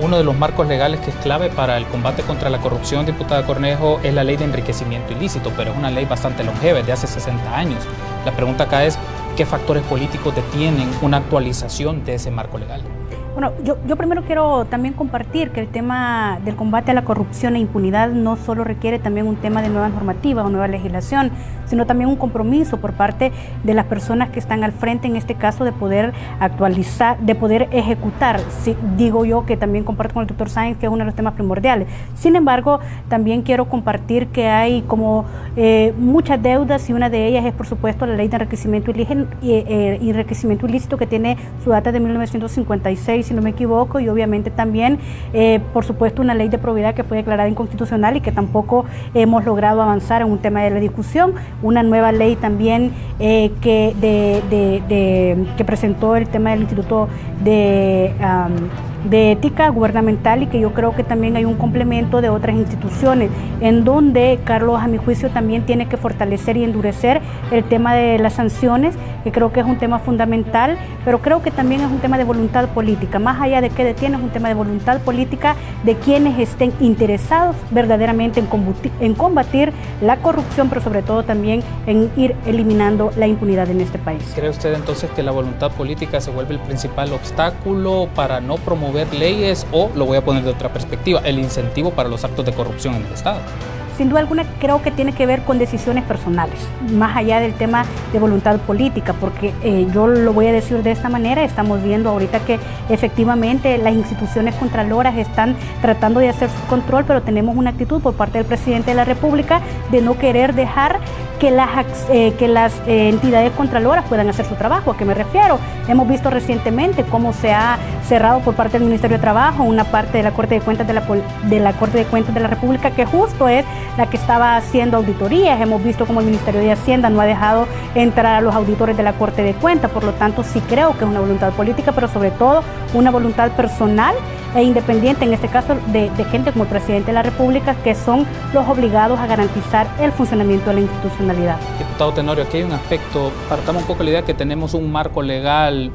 Uno de los marcos legales que es clave para el combate contra la corrupción, diputada Cornejo, es la ley de enriquecimiento ilícito, pero es una ley bastante longeva, de hace 60 años. La pregunta acá es, ¿qué factores políticos detienen una actualización de ese marco legal? Bueno, yo primero quiero también compartir que el tema del combate a la corrupción e impunidad no solo requiere también un tema de nueva normativa o nueva legislación, sino también un compromiso por parte de las personas que están al frente, en este caso, de poder actualizar, de poder ejecutar. Sí, digo yo que también comparto con el doctor Sáenz que es uno de los temas primordiales. Sin embargo, también quiero compartir que hay como muchas deudas, y una de ellas es, por supuesto, la ley de enriquecimiento ilícito que tiene su data de 1956, si no me equivoco, y obviamente también, por supuesto, una ley de probidad que fue declarada inconstitucional y que tampoco hemos logrado avanzar en un tema de la discusión. Una nueva ley también que presentó el tema del Instituto de Ética Gubernamental, y que yo creo que también hay un complemento de otras instituciones, en donde Carlos, a mi juicio, también tiene que fortalecer y endurecer el tema de las sanciones, que creo que es un tema fundamental, pero creo que también es un tema de voluntad política. Más allá de qué detiene, es un tema de voluntad política de quienes estén interesados verdaderamente en combatir la corrupción, pero sobre todo también en ir eliminando la impunidad en este país. ¿Cree usted entonces que la voluntad política se vuelve el principal obstáculo para no promover leyes, o, lo voy a poner de otra perspectiva, el incentivo para los actos de corrupción en el Estado? Sin duda alguna, creo que tiene que ver con decisiones personales, más allá del tema de voluntad política, porque yo lo voy a decir de esta manera: estamos viendo ahorita que efectivamente las instituciones contraloras están tratando de hacer su control, pero tenemos una actitud por parte del presidente de la República de no querer dejar que las entidades contraloras puedan hacer su trabajo. ¿A qué me refiero? Hemos visto recientemente cómo se ha cerrado por parte del Ministerio de Trabajo una parte de la Corte de Cuentas de la Corte de Cuentas de la República, que justo es la que estaba haciendo auditorías. Hemos visto cómo el Ministerio de Hacienda no ha dejado entrar a los auditores de la Corte de Cuentas. Por lo tanto, sí creo que es una voluntad política, pero sobre todo una voluntad personal e independiente, en este caso de gente como el presidente de la República, que son los obligados a garantizar el funcionamiento de la institucionalidad. Diputado Tenorio, aquí hay un aspecto, partamos un poco de la idea que tenemos un marco legal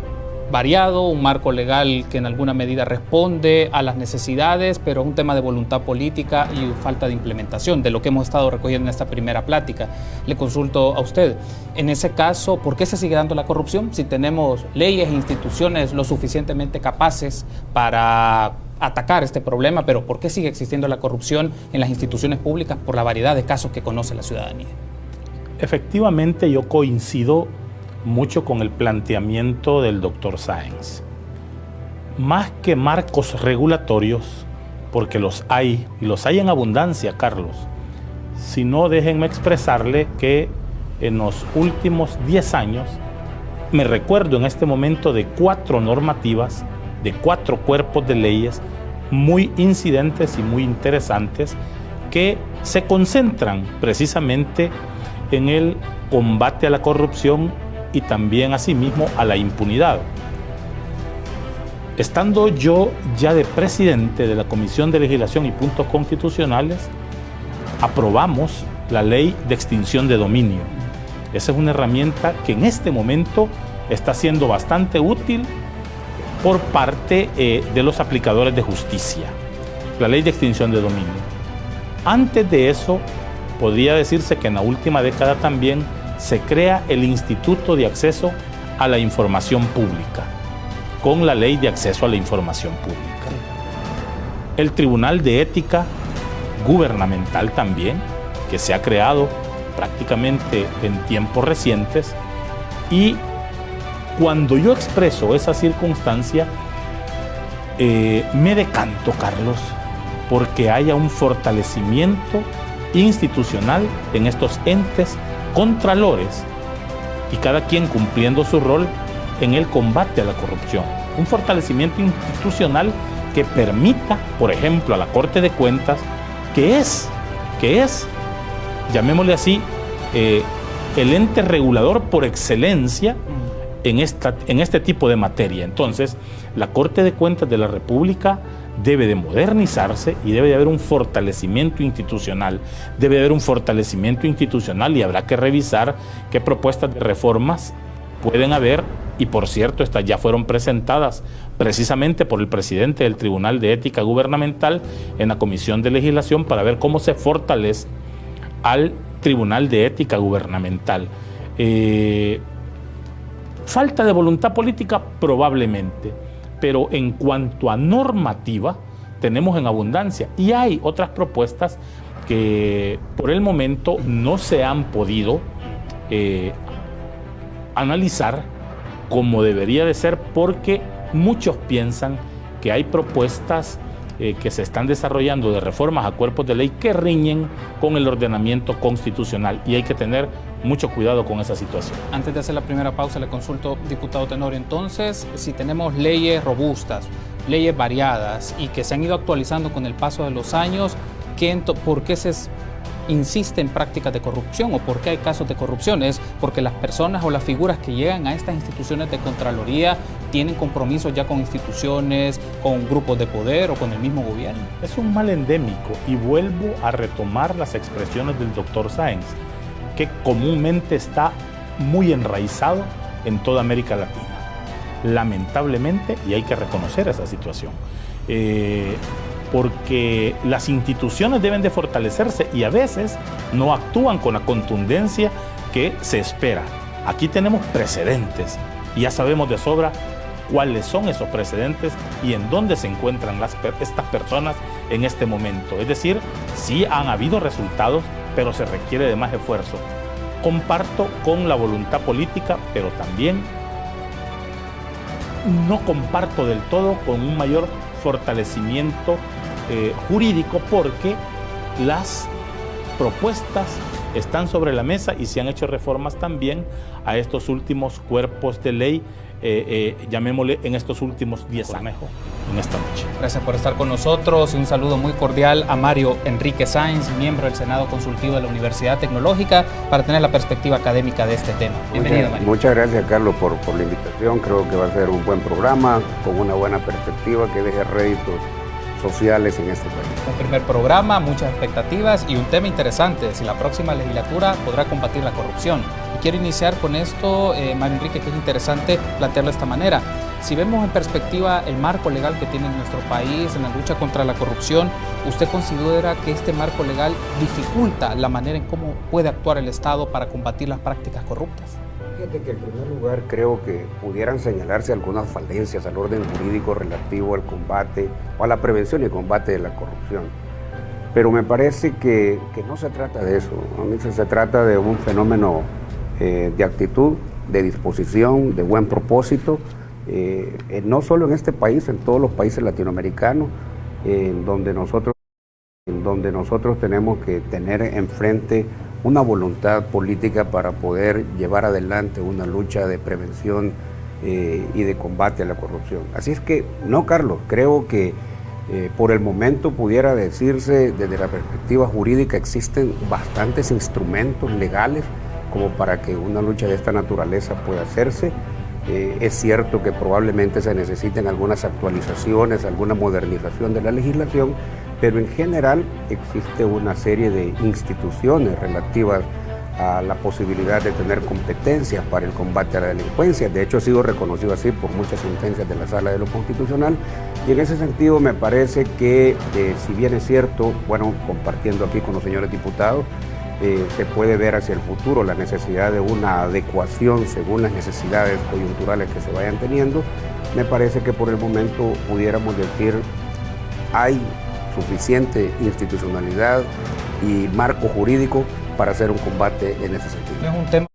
variado, un marco legal que en alguna medida responde a las necesidades, pero es un tema de voluntad política y falta de implementación, de lo que hemos estado recogiendo en esta primera plática. Le consulto a usted, en ese caso, ¿por qué se sigue dando la corrupción si tenemos leyes e instituciones lo suficientemente capaces para atacar este problema? Pero ¿por qué sigue existiendo la corrupción en las instituciones públicas por la variedad de casos que conoce la ciudadanía? Efectivamente, yo coincido mucho con el planteamiento del doctor Sáenz. Más que marcos regulatorios, porque los hay, y los hay en abundancia, Carlos, si no, déjenme expresarle que en los últimos 10 años, me recuerdo en este momento de 4 normativas, de 4 cuerpos de leyes muy incidentes y muy interesantes, que se concentran precisamente en el combate a la corrupción y también asimismo a la impunidad. Estando yo ya de presidente de la Comisión de Legislación y Puntos Constitucionales, aprobamos la Ley de Extinción de Dominio. Esa es una herramienta que en este momento está siendo bastante útil por parte de los aplicadores de justicia. La Ley de Extinción de Dominio. Antes de eso, podría decirse que en la última década también se crea el Instituto de Acceso a la Información Pública, con la Ley de Acceso a la Información Pública. El Tribunal de Ética Gubernamental también, que se ha creado prácticamente en tiempos recientes, y cuando yo expreso esa circunstancia, me decanto, Carlos, porque haya un fortalecimiento institucional en estos entes contralores y cada quien cumpliendo su rol en el combate a la corrupción. Un fortalecimiento institucional que permita, por ejemplo, a la Corte de Cuentas, que es, llamémosle así, el ente regulador por excelencia en este tipo de materia. Entonces, la Corte de Cuentas de la República debe de modernizarse y debe de haber un fortalecimiento institucional. Debe de haber un fortalecimiento institucional y habrá que revisar qué propuestas de reformas pueden haber y por cierto, estas ya fueron presentadas precisamente por el presidente del Tribunal de Ética Gubernamental en la Comisión de Legislación para ver cómo se fortalece al Tribunal de Ética Gubernamental. Falta de voluntad política probablemente, pero en cuanto a normativa tenemos en abundancia y hay otras propuestas que por el momento no se han podido analizar como debería de ser, porque muchos piensan que hay propuestas que se están desarrollando de reformas a cuerpos de ley que riñen con el ordenamiento constitucional y hay que tener mucho cuidado con esa situación. Antes de hacer la primera pausa, le consulto, diputado Tenorio, entonces, si tenemos leyes robustas, leyes variadas y que se han ido actualizando con el paso de los años, ¿por qué se insiste en prácticas de corrupción o por qué hay casos de corrupción? ¿Es porque las personas o las figuras que llegan a estas instituciones de Contraloría tienen compromisos ya con instituciones, con grupos de poder o con el mismo gobierno? Es un mal endémico y vuelvo a retomar las expresiones del doctor Sáenz, que comúnmente está muy enraizado en toda América Latina. Lamentablemente, y hay que reconocer esa situación, porque las instituciones deben de fortalecerse y a veces no actúan con la contundencia que se espera. Aquí tenemos precedentes y ya sabemos de sobra cuáles son esos precedentes y en dónde se encuentran estas personas en este momento. Es decir, sí han habido resultados, pero se requiere de más esfuerzo. Comparto con la voluntad política, pero también no comparto del todo con un mayor fortalecimiento jurídico, porque las propuestas están sobre la mesa y se han hecho reformas también a estos últimos cuerpos de ley, llamémosle en estos últimos 10 años, en esta noche. Gracias por estar con nosotros y un saludo muy cordial a Mario Enrique Sáenz, miembro del Senado Consultivo de la Universidad Tecnológica, para tener la perspectiva académica de este tema. Bienvenido, Mario. Muchas gracias, Carlos, por la invitación. Creo que va a ser un buen programa con una buena perspectiva que deje réditos sociales en este país. Un primer programa, muchas expectativas y un tema interesante, si la próxima legislatura podrá combatir la corrupción. Y quiero iniciar con esto, Mario Enrique, que es interesante plantearlo de esta manera. Si vemos en perspectiva el marco legal que tiene nuestro país en la lucha contra la corrupción, ¿usted considera que este marco legal dificulta la manera en cómo puede actuar el Estado para combatir las prácticas corruptas? Fíjate que en primer lugar creo que pudieran señalarse algunas falencias al orden jurídico relativo al combate o a la prevención y combate de la corrupción. Pero me parece que no se trata de eso, a mí se trata de un fenómeno de actitud, de disposición, de buen propósito, no solo en este país, en todos los países latinoamericanos, en donde nosotros tenemos que tener enfrente una voluntad política para poder llevar adelante una lucha de prevención y de combate a la corrupción. Así es que, no, Carlos, creo que por el momento pudiera decirse desde la perspectiva jurídica existen bastantes instrumentos legales como para que una lucha de esta naturaleza pueda hacerse. Es cierto que probablemente se necesiten algunas actualizaciones, alguna modernización de la legislación, pero en general existe una serie de instituciones relativas a la posibilidad de tener competencias para el combate a la delincuencia. De hecho, ha sido reconocido así por muchas sentencias de la Sala de lo Constitucional, y en ese sentido me parece que, si bien es cierto, bueno, compartiendo aquí con los señores diputados, se puede ver hacia el futuro la necesidad de una adecuación según las necesidades coyunturales que se vayan teniendo. Me parece que por el momento pudiéramos decir hay suficiente institucionalidad y marco jurídico para hacer un combate en ese sentido. Es un tema